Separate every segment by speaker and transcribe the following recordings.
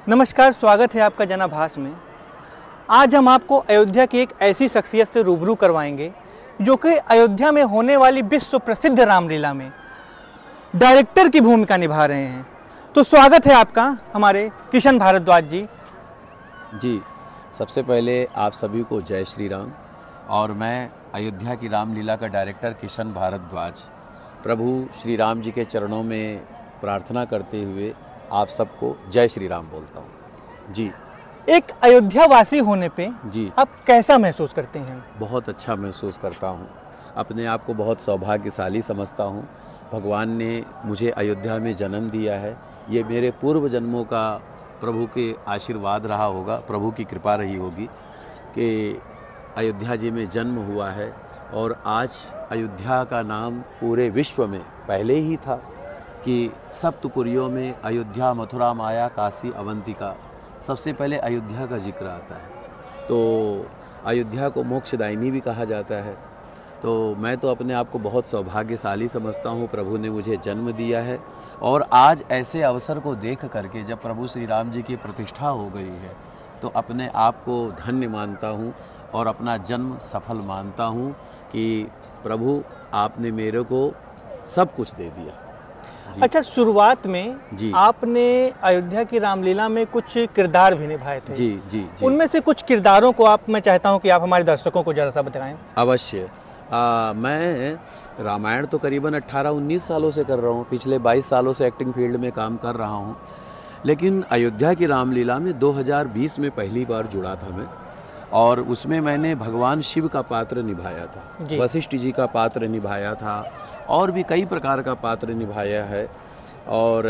Speaker 1: नमस्कार, स्वागत है आपका जनाभास में। आज हम आपको अयोध्या की एक ऐसी शख्सियत से रूबरू करवाएंगे जो कि अयोध्या में होने वाली विश्व प्रसिद्ध रामलीला में डायरेक्टर की भूमिका निभा रहे हैं। तो स्वागत है आपका हमारे किशन भारद्वाज जी।
Speaker 2: जी, सबसे पहले आप सभी को जय श्री राम। और मैं अयोध्या की रामलीला का डायरेक्टर किशन भारद्वाज प्रभु श्री राम जी के चरणों में प्रार्थना करते हुए आप सबको जय श्री राम बोलता हूँ। जी,
Speaker 1: एक अयोध्या वासी होने पे
Speaker 2: जी
Speaker 1: आप कैसा महसूस करते हैं?
Speaker 2: बहुत अच्छा महसूस करता हूँ, अपने आप को बहुत सौभाग्यशाली समझता हूँ। भगवान ने मुझे अयोध्या में जन्म दिया है। ये मेरे पूर्व जन्मों का प्रभु के आशीर्वाद रहा होगा, प्रभु की कृपा रही होगी कि अयोध्या जी में जन्म हुआ है। और आज अयोध्या का नाम पूरे विश्व में पहले ही था कि सप्तपुरियों में अयोध्या, मथुरा, माया, काशी, अवंतिका, सबसे पहले अयोध्या का जिक्र आता है। तो अयोध्या को मोक्षदायिनी भी कहा जाता है। तो मैं तो अपने आप को बहुत सौभाग्यशाली समझता हूँ, प्रभु ने मुझे जन्म दिया है। और आज ऐसे अवसर को देख करके जब प्रभु श्री राम जी की प्रतिष्ठा हो गई है तो अपने आप को धन्य मानता हूँ और अपना जन्म सफल मानता हूँ कि प्रभु आपने मेरे को सब कुछ दे दिया।
Speaker 1: अच्छा, शुरुआत में
Speaker 2: जी
Speaker 1: आपने अयोध्या की रामलीला में कुछ किरदार भी निभाए थे।
Speaker 2: जी जी जी
Speaker 1: उनमें से कुछ किरदारों को मैं चाहता हूं कि आप हमारे दर्शकों को जरा सा बताएं।
Speaker 2: अवश्य। मैं रामायण तो करीबन 18-19 सालों से कर रहा हूँ, पिछले 22 सालों से एक्टिंग फील्ड में काम कर रहा हूँ। लेकिन अयोध्या की रामलीला में 2020 में पहली बार जुड़ा था मैं, और उसमें मैंने भगवान शिव का पात्र निभाया था, वशिष्ठ जी का पात्र निभाया था, और भी कई प्रकार का पात्र निभाया है। और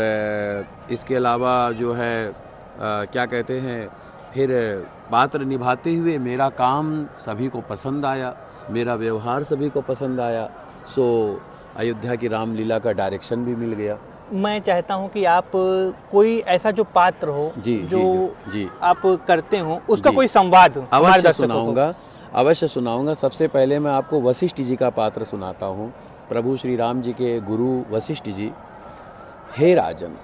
Speaker 2: इसके अलावा जो है क्या कहते हैं, फिर पात्र निभाते हुए मेरा काम सभी को पसंद आया, मेरा व्यवहार सभी को पसंद आया। सो अयोध्या की रामलीला का डायरेक्शन भी मिल गया।
Speaker 1: मैं चाहता हूं कि आप कोई ऐसा जो पात्र हो
Speaker 2: जी
Speaker 1: आप करते हो उसका कोई संवाद
Speaker 2: अवश्य सुनाऊंगा। सबसे पहले मैं आपको वशिष्ठ जी का पात्र सुनाता हूँ। प्रभु श्री राम जी के गुरु वशिष्ठ जी। हे राजन,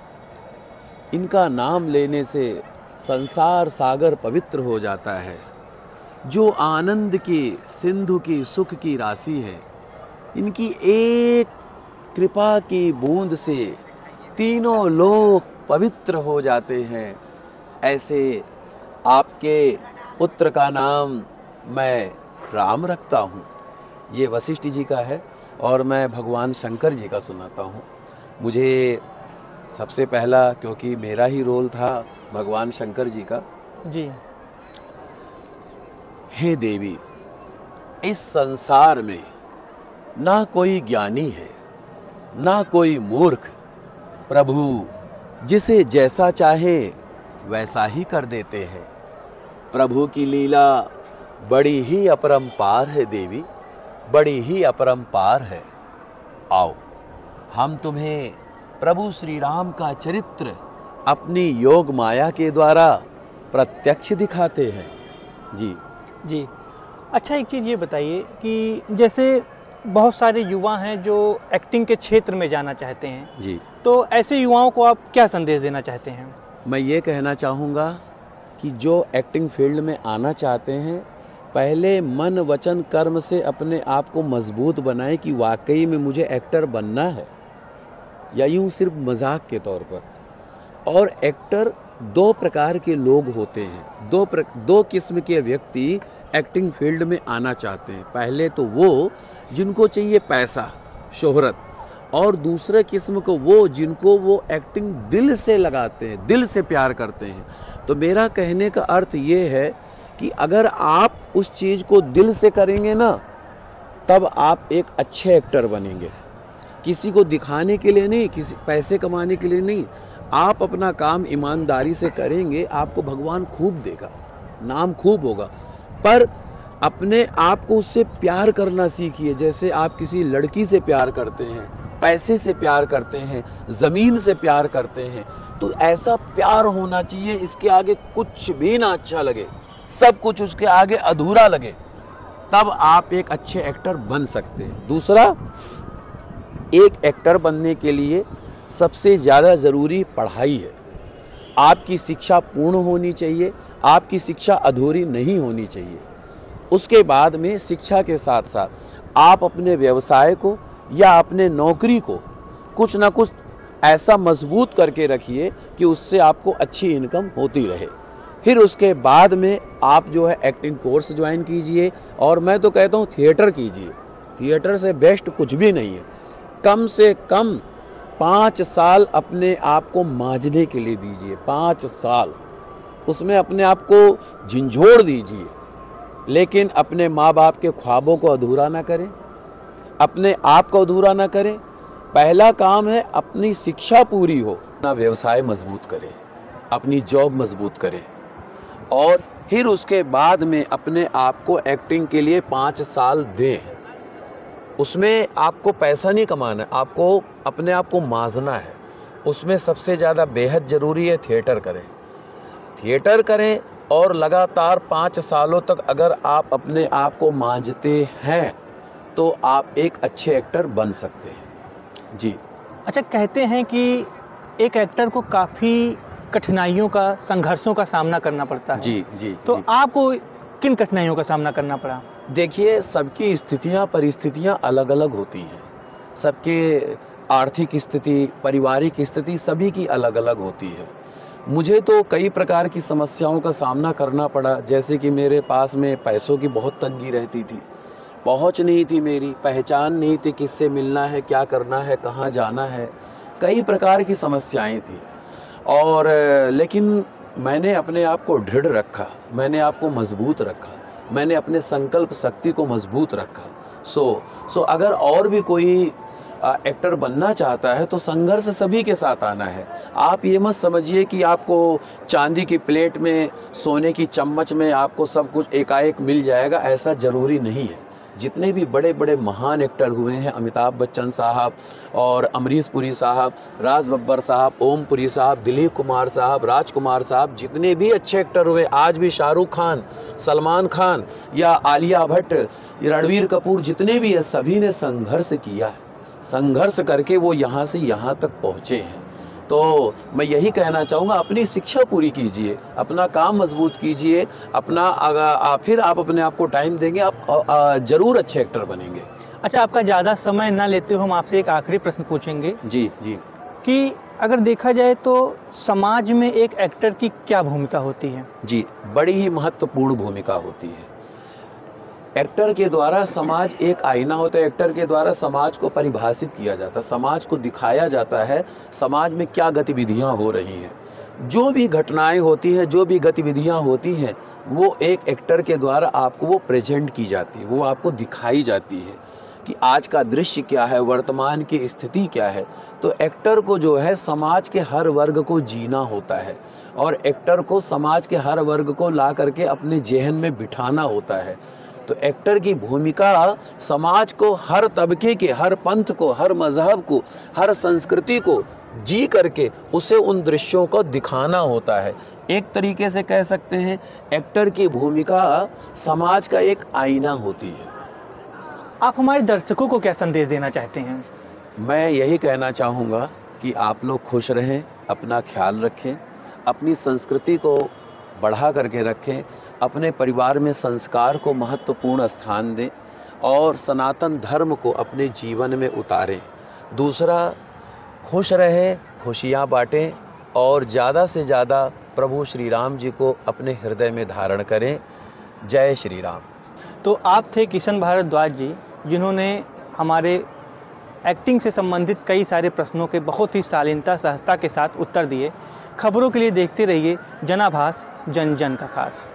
Speaker 2: इनका नाम लेने से संसार सागर पवित्र हो जाता है। जो आनंद की सिंधु की सुख की राशि है, इनकी एक कृपा की बूंद से तीनों लोक पवित्र हो जाते हैं। ऐसे आपके पुत्र का नाम मैं राम रखता हूँ। ये वशिष्ठ जी का है। और मैं भगवान शंकर जी का सुनाता हूँ। मुझे सबसे पहला, क्योंकि मेरा ही रोल था भगवान शंकर जी का।
Speaker 1: जी।
Speaker 2: हे देवी, इस संसार में ना कोई ज्ञानी है ना कोई मूर्ख। प्रभु जिसे जैसा चाहे वैसा ही कर देते हैं। प्रभु की लीला बड़ी ही अपरंपार है देवी, बड़ी ही अपरंपार है। आओ, हम तुम्हें प्रभु श्री राम का चरित्र अपनी योग माया के द्वारा प्रत्यक्ष दिखाते हैं। जी
Speaker 1: जी। अच्छा, एक चीज़ ये बताइए कि जैसे बहुत सारे युवा हैं जो एक्टिंग के क्षेत्र में जाना चाहते हैं
Speaker 2: जी,
Speaker 1: तो ऐसे युवाओं को आप क्या संदेश देना चाहते हैं?
Speaker 2: मैं ये कहना चाहूँगा कि जो एक्टिंग फील्ड में आना चाहते हैं, पहले मन वचन कर्म से अपने आप को मजबूत बनाएं कि वाकई में मुझे एक्टर बनना है, या यूँ सिर्फ मजाक के तौर पर। और एक्टर दो प्रकार के लोग होते हैं, दो किस्म के व्यक्ति एक्टिंग फील्ड में आना चाहते हैं। पहले तो वो जिनको चाहिए पैसा, शोहरत, और दूसरे किस्म को वो जिनको वो एक्टिंग दिल से लगाते हैं, दिल से प्यार करते हैं। तो मेरा कहने का अर्थ ये है कि अगर आप उस चीज़ को दिल से करेंगे ना, तब आप एक अच्छे एक्टर बनेंगे। किसी को दिखाने के लिए नहीं, किसी पैसे कमाने के लिए नहीं। आप अपना काम ईमानदारी से करेंगे, आपको भगवान खूब देगा, नाम खूब होगा। पर अपने आप को उससे प्यार करना सीखिए। जैसे आप किसी लड़की से प्यार करते हैं, पैसे से प्यार करते हैं, ज़मीन से प्यार करते हैं, तो ऐसा प्यार होना चाहिए, इसके आगे कुछ भी ना अच्छा लगे, सब कुछ उसके आगे अधूरा लगे, तब आप एक अच्छे एक्टर बन सकते हैं। दूसरा, एक एक्टर बनने के लिए सबसे ज़्यादा ज़रूरी पढ़ाई है। आपकी शिक्षा पूर्ण होनी चाहिए, आपकी शिक्षा अधूरी नहीं होनी चाहिए। उसके बाद में शिक्षा के साथ साथ आप अपने व्यवसाय को या अपने नौकरी को कुछ ना कुछ ऐसा मजबूत करके रखिए कि उससे आपको अच्छी इनकम होती रहे। फिर उसके बाद में आप जो है एक्टिंग कोर्स ज्वाइन कीजिए, और मैं तो कहता हूँ थिएटर कीजिए। थिएटर से बेस्ट कुछ भी नहीं है। कम से कम 5 साल अपने आप को मांझने के लिए दीजिए, 5 साल उसमें अपने आप को झिंझोड़ दीजिए, लेकिन अपने माँ बाप के ख्वाबों को अधूरा ना करें, अपने आप को अधूरा ना करें। पहला काम है अपनी शिक्षा पूरी हो, अपना व्यवसाय मजबूत करें, अपनी जॉब मजबूत करें, और फिर उसके बाद में अपने आप को एक्टिंग के लिए 5 साल दें। उसमें आपको पैसा नहीं कमाना है, आपको अपने आप को मांझना है। उसमें सबसे ज़्यादा बेहद ज़रूरी है थिएटर करें, थिएटर करें, और लगातार 5 सालों तक अगर आप अपने आप को मांझते हैं तो आप एक अच्छे एक्टर बन सकते हैं। जी।
Speaker 1: अच्छा, कहते हैं कि एक एक्टर को काफ़ी कठिनाइयों का, संघर्षों का सामना करना पड़ता है।
Speaker 2: जी जी।
Speaker 1: तो
Speaker 2: जी।
Speaker 1: आपको किन कठिनाइयों का सामना करना पड़ा?
Speaker 2: देखिए, सबकी स्थितियां परिस्थितियां अलग अलग होती हैं। सबके आर्थिक स्थिति, पारिवारिक स्थिति सभी की अलग अलग होती है। मुझे तो कई प्रकार की समस्याओं का सामना करना पड़ा। जैसे कि मेरे पास में पैसों की बहुत तंगी रहती थी, पहुंच नहीं थी, मेरी पहचान नहीं थी, किससे मिलना है, क्या करना है, कहाँ जाना है, कई प्रकार की समस्याएं थी। और लेकिन मैंने अपने आप को दृढ़ रखा, मैंने आपको मजबूत रखा, मैंने अपने संकल्प शक्ति को मजबूत रखा। सो अगर और भी कोई एक्टर बनना चाहता है तो संघर्ष सभी के साथ आना है। आप ये मत समझिए कि आपको चांदी की प्लेट में, सोने की चम्मच में आपको सब कुछ एकाएक मिल जाएगा, ऐसा ज़रूरी नहीं है। जितने भी बड़े बड़े महान एक्टर हुए हैं, अमिताभ बच्चन साहब और अमरीश पुरी साहब, राज बब्बर साहब, ओम पुरी साहब, दिलीप कुमार साहब, राजकुमार साहब, जितने भी अच्छे एक्टर हुए, आज भी शाहरुख खान, सलमान खान या आलिया भट्ट, रणवीर कपूर, जितने भी हैं, सभी ने संघर्ष किया है। संघर्ष करके वो यहाँ से यहाँ तक पहुँचे हैं। तो मैं यही कहना चाहूँगा, अपनी शिक्षा पूरी कीजिए, अपना काम मजबूत कीजिए, फिर आप अपने आप को टाइम देंगे, आप ज़रूर अच्छे एक्टर बनेंगे।
Speaker 1: अच्छा, आपका ज़्यादा समय ना लेते हो, हम आपसे एक आखिरी प्रश्न पूछेंगे।
Speaker 2: जी जी।
Speaker 1: कि अगर देखा जाए तो समाज में एक एक्टर की क्या भूमिका होती है?
Speaker 2: जी, बड़ी ही महत्वपूर्ण भूमिका होती है। एक्टर के द्वारा समाज एक आईना होता है। एक्टर के द्वारा समाज को परिभाषित किया जाता है, समाज को दिखाया जाता है, समाज में क्या गतिविधियां हो रही हैं। जो भी घटनाएं होती हैं, जो भी गतिविधियां होती हैं, वो एक एक्टर के द्वारा आपको वो प्रेजेंट की जाती है, वो आपको दिखाई जाती है कि आज का दृश्य क्या है, वर्तमान की स्थिति क्या है। तो एक्टर को जो है समाज के हर वर्ग को जीना होता है, और एक्टर को समाज के हर वर्ग को ला करके अपने जेहन में बिठाना होता है। तो एक्टर की भूमिका समाज को, हर तबके के, हर पंथ को, हर मजहब को, हर संस्कृति को जी करके उसे उन दृश्यों को दिखाना होता है। एक तरीके से कह सकते हैं, एक्टर की भूमिका समाज का एक आईना होती है।
Speaker 1: आप हमारे दर्शकों को क्या संदेश देना चाहते हैं?
Speaker 2: मैं यही कहना चाहूँगा कि आप लोग खुश रहें, अपना ख्याल रखें, अपनी संस्कृति को बढ़ा करके रखें, अपने परिवार में संस्कार को महत्वपूर्ण स्थान दें, और सनातन धर्म को अपने जीवन में उतारें। दूसरा, खुश रहें, खुशियाँ बांटें, और ज़्यादा से ज़्यादा प्रभु श्री राम जी को अपने हृदय में धारण करें। जय श्री राम।
Speaker 1: तो आप थे किशन भारद्वाज जी, जिन्होंने हमारे एक्टिंग से संबंधित कई सारे प्रश्नों के बहुत ही शालीनता, सहजता के साथ उत्तर दिए। खबरों के लिए देखते रहिए जनाभास, जन जन का खास।